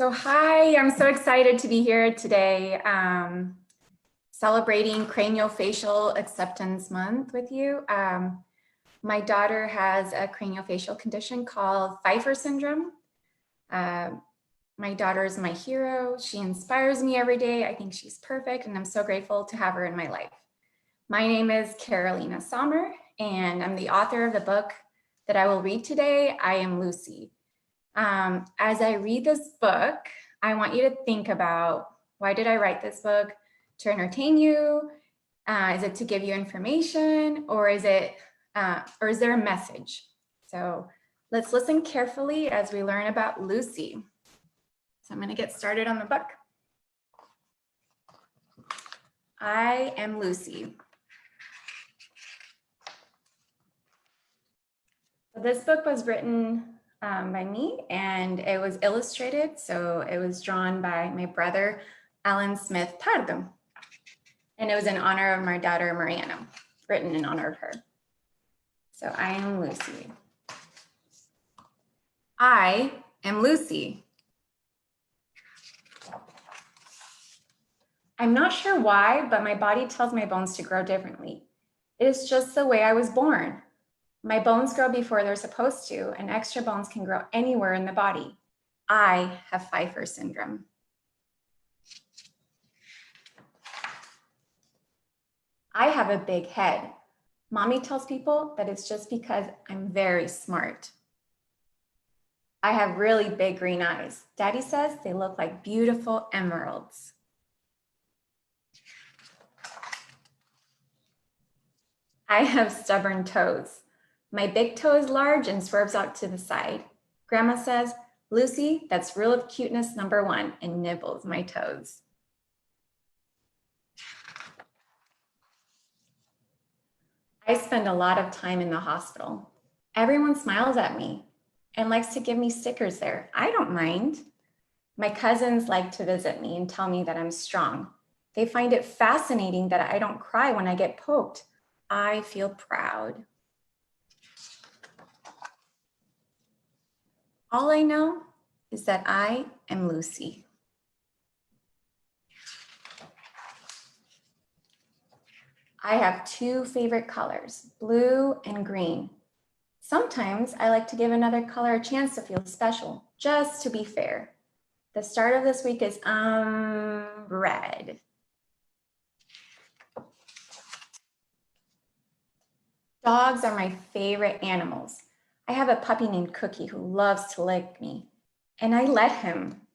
Hi, I'm so excited to be here today celebrating Craniofacial Acceptance Month with you. My daughter has a craniofacial condition called Pfeiffer syndrome. My daughter is my hero. She inspires me every day. I think she's perfect, and I'm so grateful to have her in my life. My name is Carolina Sommer, and I'm the author of the book that I will read today, I Am Lucy. As I read this book, I want you to think about, why did I write this book? To entertain you? Is it to give you information, or is there a message? So let's listen carefully as we learn about Lucy. So I'm going to get started on the book. I Am Lucy. This book was written by me, and it was illustrated. So it was drawn by my brother, Alan Smith Pardo. And it was in honor of my daughter, Marianna, written in honor of her. So I am Lucy. I am Lucy. I'm not sure why, but my body tells my bones to grow differently. It is just the way I was born. My bones grow before they're supposed to, and extra bones can grow anywhere in the body. I have Pfeiffer syndrome. I have a big head. Mommy tells people that it's just because I'm very smart. I have really big green eyes. Daddy says they look like beautiful emeralds. I have stubborn toes. My big toe is large and swerves out to the side. Grandma says, Lucy, that's rule of cuteness #1, and nibbles my toes. I spend a lot of time in the hospital. Everyone smiles at me and likes to give me stickers there. I don't mind. My cousins like to visit me and tell me that I'm strong. They find it fascinating that I don't cry when I get poked. I feel proud. All I know is that I am Lucy. I have 2 favorite colors, blue and green. Sometimes I like to give another color a chance to feel special, just to be fair. The start of this week is red. Dogs are my favorite animals. I have a puppy named Cookie who loves to lick me, and I let him.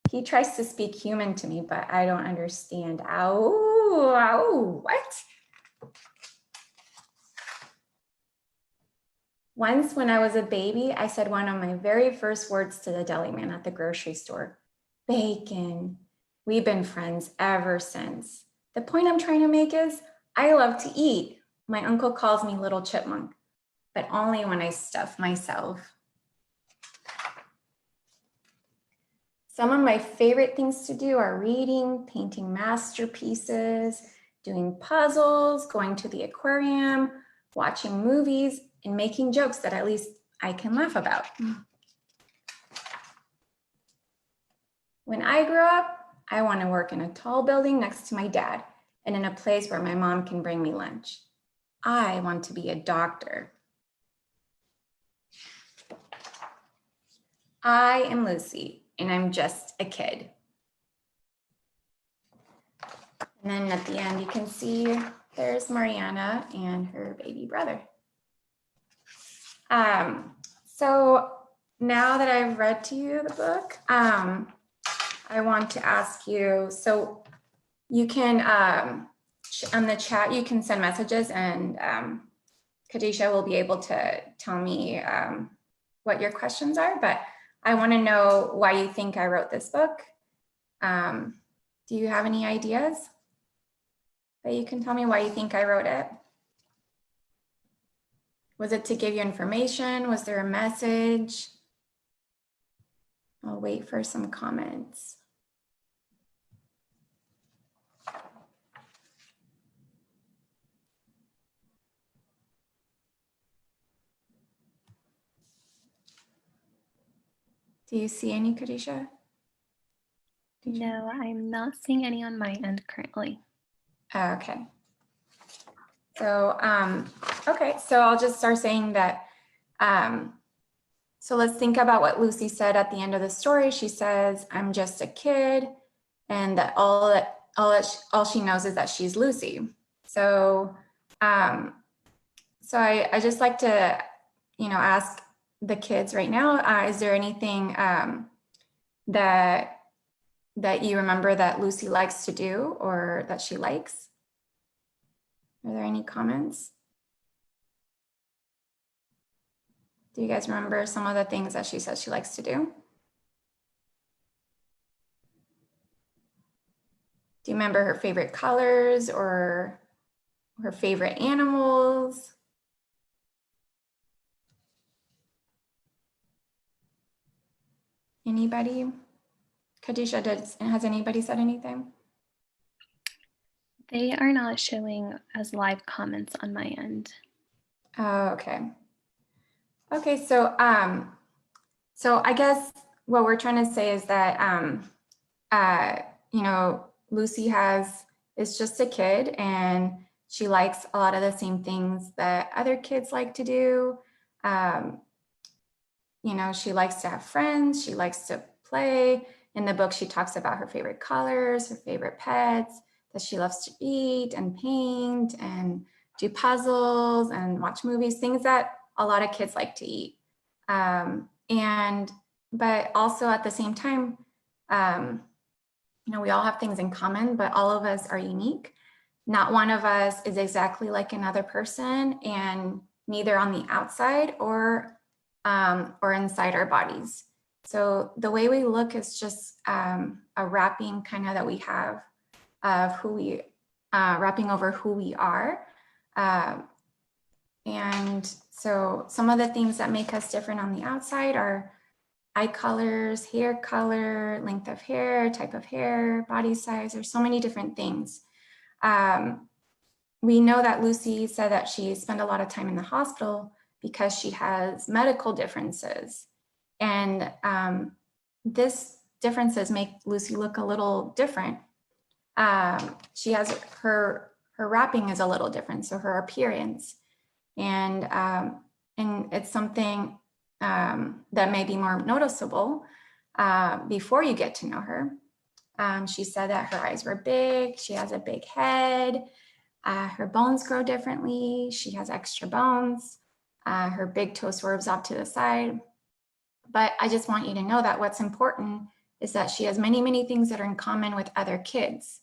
He tries to speak human to me, but I don't understand. Ow, ow, what? Once when I was a baby, I said one of my very first words to the deli man at the grocery store, bacon. We've been friends ever since. The point I'm trying to make is I love to eat. My uncle calls me Little Chipmunk, but only when I stuff myself. Some of my favorite things to do are reading, painting masterpieces, doing puzzles, going to the aquarium, watching movies, and making jokes that at least I can laugh about. When I grow up, I want to work in a tall building next to my dad and in a place where my mom can bring me lunch. I want to be a doctor. I am Lucy, and I'm just a kid. And then at the end, you can see there's Marianna and her baby brother. So now that I've read to you the book, I want to ask you, so you can, on the chat, you can send messages, and Khadijah will be able to tell me what your questions are, but I want to know why you think I wrote this book. Do you have any ideas that you can tell me why you think I wrote it? Was it to give you information? Was there a message? I'll wait for some comments. Do you see any, Khadijah? No, I'm not seeing any on my end currently. Okay. So, okay, so I'll just start saying that, so let's think about what Lucy said at the end of the story. She says, I'm just a kid, and that all she knows is that she's Lucy. So, I just like to, ask the kids right now, is there anything that you remember that Lucy likes to do or that she likes? Are there any comments? Do you guys remember some of the things that she says she likes to do? Do you remember her favorite colors or her favorite animals? Anybody? Khadijah, has anybody said anything? They are not showing as live comments on my end. Oh, okay. Okay, so I guess what we're trying to say is that Lucy is just a kid, and she likes a lot of the same things that other kids like to do. She likes to have friends, she likes to play. In the book, she talks about her favorite colors, her favorite pets, that she loves to eat and paint and do puzzles and watch movies, things that a lot of kids like to eat. But also at the same time, we all have things in common, but all of us are unique. Not one of us is exactly like another person, and neither on the outside or inside our bodies. So the way we look is just a wrapping kind of that we have of wrapping over who we are. And so some of the things that make us different on the outside are eye colors, hair color, length of hair, type of hair, body size. There's so many different things. We know that Lucy said that she spent a lot of time in the hospital because she has medical differences. And this differences make Lucy look a little different. She has her wrapping is a little different, so her appearance. And it's something that may be more noticeable before you get to know her. She said that her eyes were big, she has a big head, her bones grow differently, she has extra bones, her big toe swerves off to the side. But I just want you to know that what's important is that she has many, many things that are in common with other kids.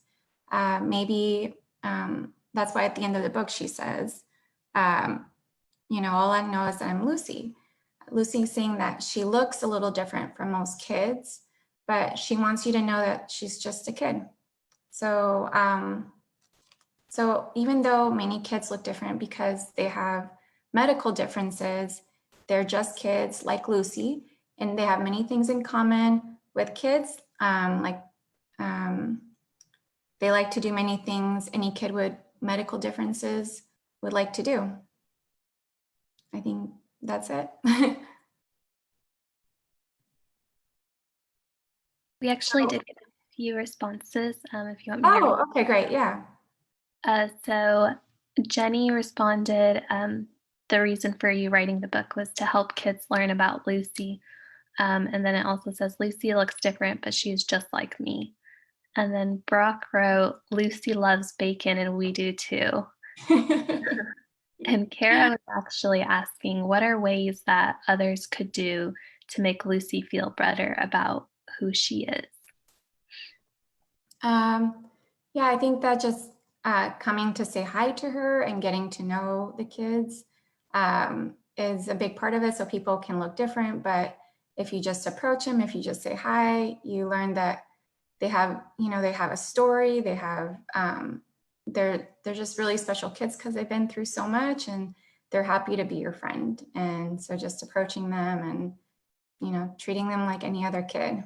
Maybe that's why at the end of the book she says, all I know is that I'm Lucy. Lucy's saying that she looks a little different from most kids, but she wants you to know that she's just a kid. So, so even though many kids look different because they have medical differences, they're just kids like Lucy, and they have many things in common with kids. They like to do many things any kid with medical differences would like to do. I think that's it. We actually did get a few responses, if you want me to read. Oh, okay, great, yeah. So Jenny responded, the reason for you writing the book was to help kids learn about Lucy. And then it also says, Lucy looks different, but she's just like me. And then Brock wrote, Lucy loves bacon and we do too. And Kara was actually asking, what are ways that others could do to make Lucy feel better about who she is? Yeah, I think that just coming to say hi to her and getting to know the kids is a big part of it, so people can look different. But if you just approach them, if you just say hi, you learn that they have a story. They have they're just really special kids because they've been through so much, and they're happy to be your friend. And so just approaching them and treating them like any other kid.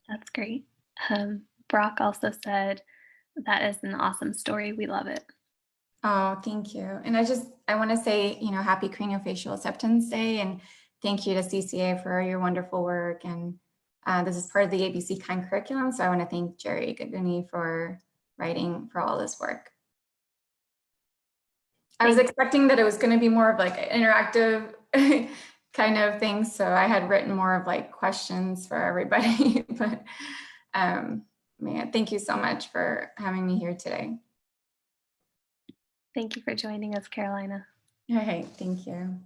That's great. Brock also said, that is an awesome story. We love it. Oh, thank you. And I want to say, happy Craniofacial Acceptance Day. And thank you to CCA for your wonderful work. And this is part of the ABC Kind curriculum. So I want to thank Gerry Goodwin for writing for all this work. I was expecting that it was going to be more of like an interactive kind of thing. So I had written more of like questions for everybody, but man, thank you so much for having me here today. Thank you for joining us, Carolina. All right, thank you.